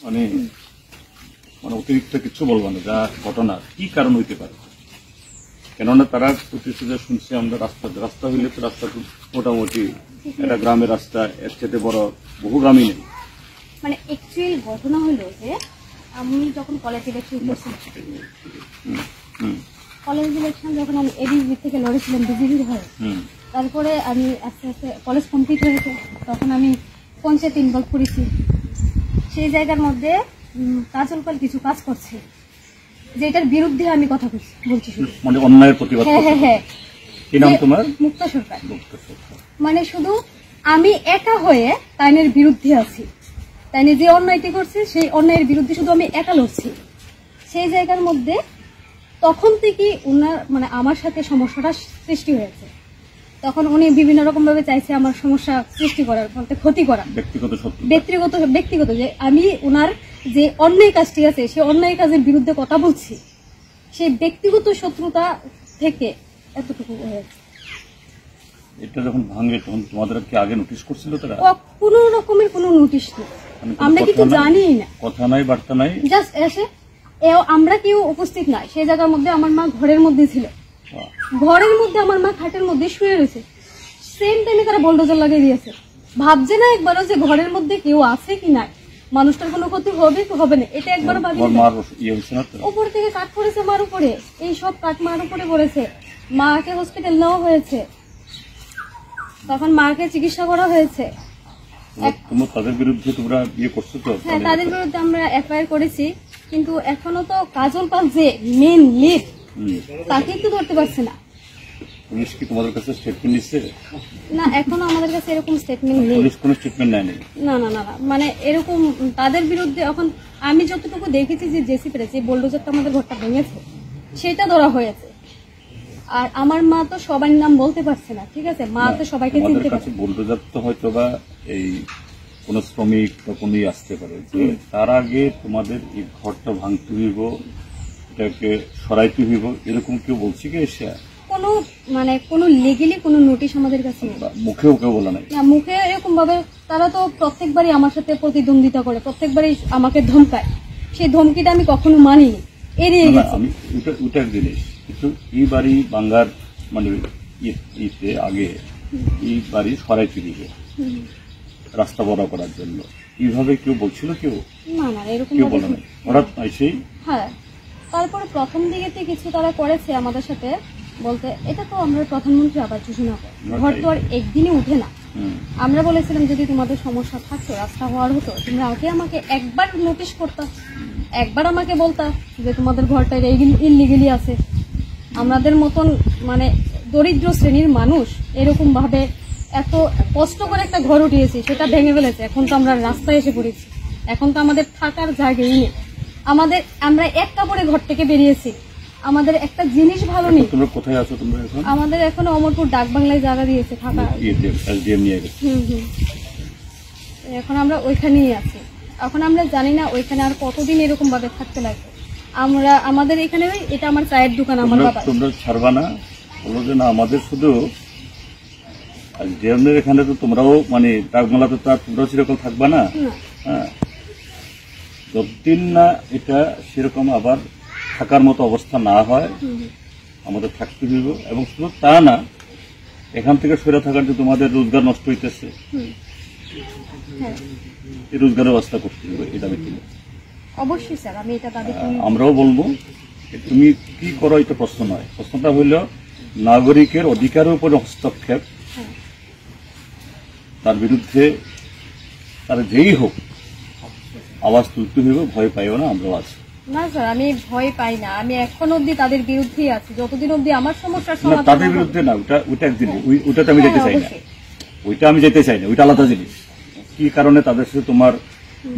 মানে মানে অতিরিক্ত কিছু বলবো না, যা ঘটনা কি কারণ হইতে পারে। কেননা তারা প্রতিশ্রুতি শুনছি আমরা, রাস্তা হইলে তো রাস্তা মোটামুটি একটা গ্রামের রাস্তা, এর সাথে বড় বহু গ্রামই নেই। মানে অ্যাকচুয়ালি ঘটনা হলো যে আমি যখন কলেজ ইলেকশন করছিলাম, কলেজ ইলেকশন যখন আমি এডিবি থেকে লড়েছিলাম বিজেপির হয়ে, তারপরে আমি আস্তে আস্তে কলেজ কমপ্লিট হয়েছে, তখন আমি পঞ্চায়েত ইনভলভ করেছি। সেই জায়গার মধ্যে কাজল পাল কিছু কাজ করছে যেটার বিরুদ্ধে আমি কথা বলছি, মানে অন্যায়ের প্রতিবাদ। হ্যাঁ, কি নাম তোমার? মুক্তা সরকার। মানে শুধু আমি একা হয়ে তাইনের বিরুদ্ধে আছি, তাইনে যে অন্যায়টি করছে সেই অন্যায়ের বিরুদ্ধে শুধু আমি একা লড়ছি। সেই জায়গার মধ্যে তখন থেকে উনার মানে আমার সাথে সমস্যাটা সৃষ্টি হয়েছে। তখন উনি বিভিন্ন রকম ভাবে চাইছে আমার সমস্যা সৃষ্টি করার, বলতে ক্ষতি করা, ব্যক্তিগত যে আমি উনার যে অন্যায় কাজটি আছে সেই অন্যায় কাজের বিরুদ্ধে কথা বলছি, সেই ব্যক্তিগত শত্রুতা থেকে এতটুকু হয়েছে। এটা যখন ভাঙে তখন তোমাদের কি আগে নোটিশ করছিল তারা? কোন রকমের কোনো নোটিশ নেই, আমরা কিছু জানি না, কথা নাই বার্তা নাই, জাস্ট এসে আমরা কেউ উপস্থিত নাই। সেই জায়গার মধ্যে আমার মা ঘরের মধ্যে ছিল, ঘরের মধ্যে আমার মা খাটের মধ্যে শুয়ে রয়েছে, সেম টাইমে তারা বোলডোজার লাগিয়ে দিয়েছে। ভাবছে না একবারও যে ঘরের মধ্যে কেউ আছে কি নাই, মানুষটার কোনো ক্ষতি হবে কি হবে না, এটা একবারও ভাবি। উপর থেকে কাঠ পড়েছে মার উপরে, এই সব কাঠ মার উপরে পড়েছে, মাকে হসপিটাল নেওয়া হয়েছে, তখন মাকে চিকিৎসা করা হয়েছে। তাদের বিরুদ্ধে তোমরা ইয়ে করছো তো? হ্যাঁ, তাদের বিরুদ্ধে আমরা এফআইআর করেছি, কিন্তু এখনো তো কাজল পাল যে মেন লিড তাকে তো ধরতে পারছে না। পুলিশ কি তোমাদের কাছে স্টেটমেন্ট নিচ্ছে? না, এখনো আমাদের কাছে এরকম স্টেটমেন্ট নেই। পুলিশ কোনো স্টেটমেন্ট নেয়নি? না না না, মানে এরকম তাদের বিরুদ্ধে এখন আমি যতটুকু দেখেছি যে জেসিপিতে যে বোলডোজারটা আমাদের ঘরটা ভেঙেছে সেটা ধরা হয়েছে। আর আমার মা তো সবার নাম বলতে পারছে না, ঠিক আছে, মা তো সবাইকে চিনতে পারছে। বোলডোজার তো হয়তো বা এই কোন শ্রমিক বা কোন আসতে পারে, তার আগে তোমাদের এই ঘরটা ভাঙতে হইব, এটাকে সরাইতে হইব, এরকম কেউ বলছে কি? এসে কোনো মানে কোনো লিগ্যালি কোনো নোটিশ আমাদের কাছে নেই, মুখেও কেউ বলে নাই। না, মুখে এরকম ভাবে তারা তো প্রত্যেকবারই আমার সাথে প্রতিদ্বন্দ্বিতা করে, প্রত্যেকবারই আমাকে ধমকায়, সেই ধমকিটা আমি কখনো মানিনি, এড়িয়ে গেছি। আমি ওটা জিনিস, কিন্তু এই বাড়ি বাঙ্গার মানে ইতে আগে এই বাড়ি সরাইতে দিবে রাস্তা বড় করার জন্য, এইভাবে কেউ বলছিল? কেউ না না, এরকম কেউ বলে নাই, হঠাৎ আইসেই। হ্যাঁ, তারপরে প্রথম দিকে কিছু তারা করেছে আমাদের সাথে, বলতে এটা তো আমরা প্রধানমন্ত্রী আবাস যোজনা, ঘর তো আর একদিনে উঠে না। আমরা বলেছিলাম যদি তোমাদের সমস্যা থাকতো, রাস্তা হওয়ার হতো, তোমরা আগে আমাকে একবার নোটিশ করতা, একবার আমাকে বলতা যে তোমাদের ঘরটা ইললিগালি আছে। আমাদের মতন মানে দরিদ্র শ্রেণীর মানুষ এরকম ভাবে এত কষ্ট করে একটা ঘর উঠিয়েছি, সেটা ভেঙে ফেলেছে। এখন তো আমরা রাস্তায় এসে পড়েছি, এখন তো আমাদের থাকার জায়গাই নেই। আমরা এক কাপড়ে ঘর থেকে বেরিয়েছি, আমাদের একটা জিনিস ভালো নেই। তোমরা কোথায় আছো তোমরা এখন? আমাদের এখন অমরপুর ডাক বাংলায় জায়গা দিয়েছে থাকা, এখন আমরা ওইখানেই আছি। এখন আমরা জানি না ওইখানে আর কতদিন এরকম ভাবে থাকতে লাগবে। আমরা আমাদের এখানে এটা আমার চায়ের দোকান, আমার বাবা। তোমরা ছাড়বা না? বলো যে না আমাদের শুধু জিএমের এখানে তো তোমরাও মানে ডাকবাংলাতে তো আর তোমরাও সেরকম থাকবা না। হ্যাঁ, যতদিন না এটা সেরকম আবার থাকার মতো অবস্থা না হয় আমাদের থাকতে হইব। এবং শুধু তা না, এখান থেকে সরে থাকার যে তোমাদের রোজগার নষ্ট হইতেছে, এই রোজগারের ব্যবস্থা করতে হবে, এটা আমি কিনে অবশ্যই স্যার আমি এটা দাবি করি। আমরাও বলবো তুমি কি করো, এটা প্রশ্ন নয়, প্রশ্নটা হইল নাগরিকের অধিকারের উপরে হস্তক্ষেপ, তার বিরুদ্ধে তার যেই হোক আওয়াজ তুলতে হইব, ভয় পাইও না, আমরাও আছি। না স্যার, আমি ভয় পাই না, আমি এখন অব্দি তাদের বিরুদ্ধেই আছি, যতদিন অব্দি আমার সমস্যার সমাধান। তাদের বিরুদ্ধে না, ওটা এক জিনিস, ওটাতে আমি যেতে চাই না, ওইটা আমি যেতে চাই না, ওইটা আলাদা জিনিস। কি কারণে তাদের সাথে তোমার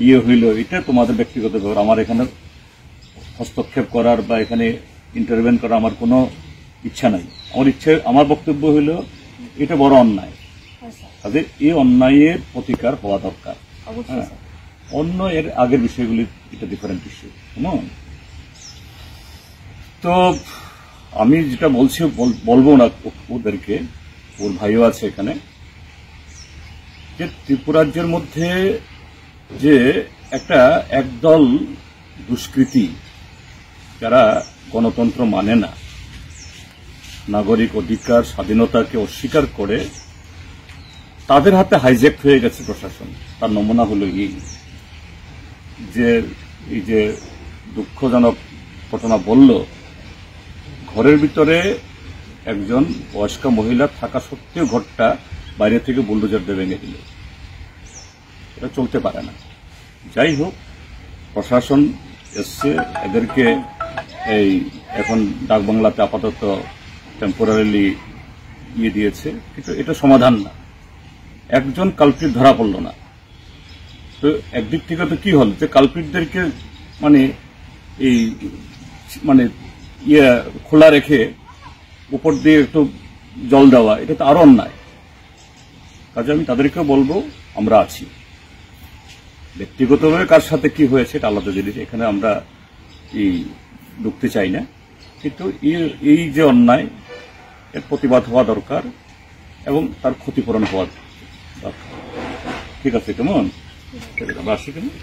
ইয়ে হইল এটা তোমাদের ব্যক্তিগত ব্যাপার, আমার এখানে হস্তক্ষেপ করার বা এখানে ইন্টারভেন করার আমার কোনো ইচ্ছা নাই। আমার বক্তব্য হইল এটা বড় অন্যায়, তাদের এই অন্যায়ের প্রতিকার হওয়া দরকার। হ্যাঁ, অন্য এর আগের বিষয়গুলি এটা ডিফারেন্ট ইস্যু। তো আমি যেটা বলছি বলবো না ওদেরকে, ওর ভাইও আছে এখানে, যে ত্রিপুরাজ্যের মধ্যে যে একটা একদল দুষ্কৃতী যারা গণতন্ত্র মানে না, নাগরিক অধিকার স্বাধীনতাকে অস্বীকার করে, তাদের হাতে হাইজ্যাক হয়ে গেছে প্রশাসন। তার নমুনা হলো এই যে দুঃখজনক ঘটনা বলল, ঘরের ভিতরে একজন বয়স্কা মহিলা থাকা সত্ত্বেও ঘরটা বাইরে থেকে বুলডোজার দিয়ে ভেঙে দিল। এটা চলতে পারে না। যাই হোক, প্রশাসন এসছে, এদেরকে এখন ডাকবাংলাতে আপাতত টেম্পোরারিলি দিয়েছে, কিন্তু এটা সমাধান না। একজন কালপ্রিট ধরা পড়ল না, তো একদিক থেকে তো কি হল যে কালপ্রিটদেরকে খোলা রেখে উপর দিয়ে একটু জল দেওয়া, এটা তো আরো অন্যায়। কাজে আমি তাদেরকেও বলবো, আমরা আছি। ব্যক্তিগতভাবে কার সাথে কি হয়েছে এটা আলাদা জিনিস, এখানে আমরা ঢুকতে চাই না, কিন্তু এই যে অন্যায়, এর প্রতিবাদ হওয়া দরকার এবং তার ক্ষতিপূরণ হওয়া দরকার। ঠিক আছে, কেমন? আসি কেমন?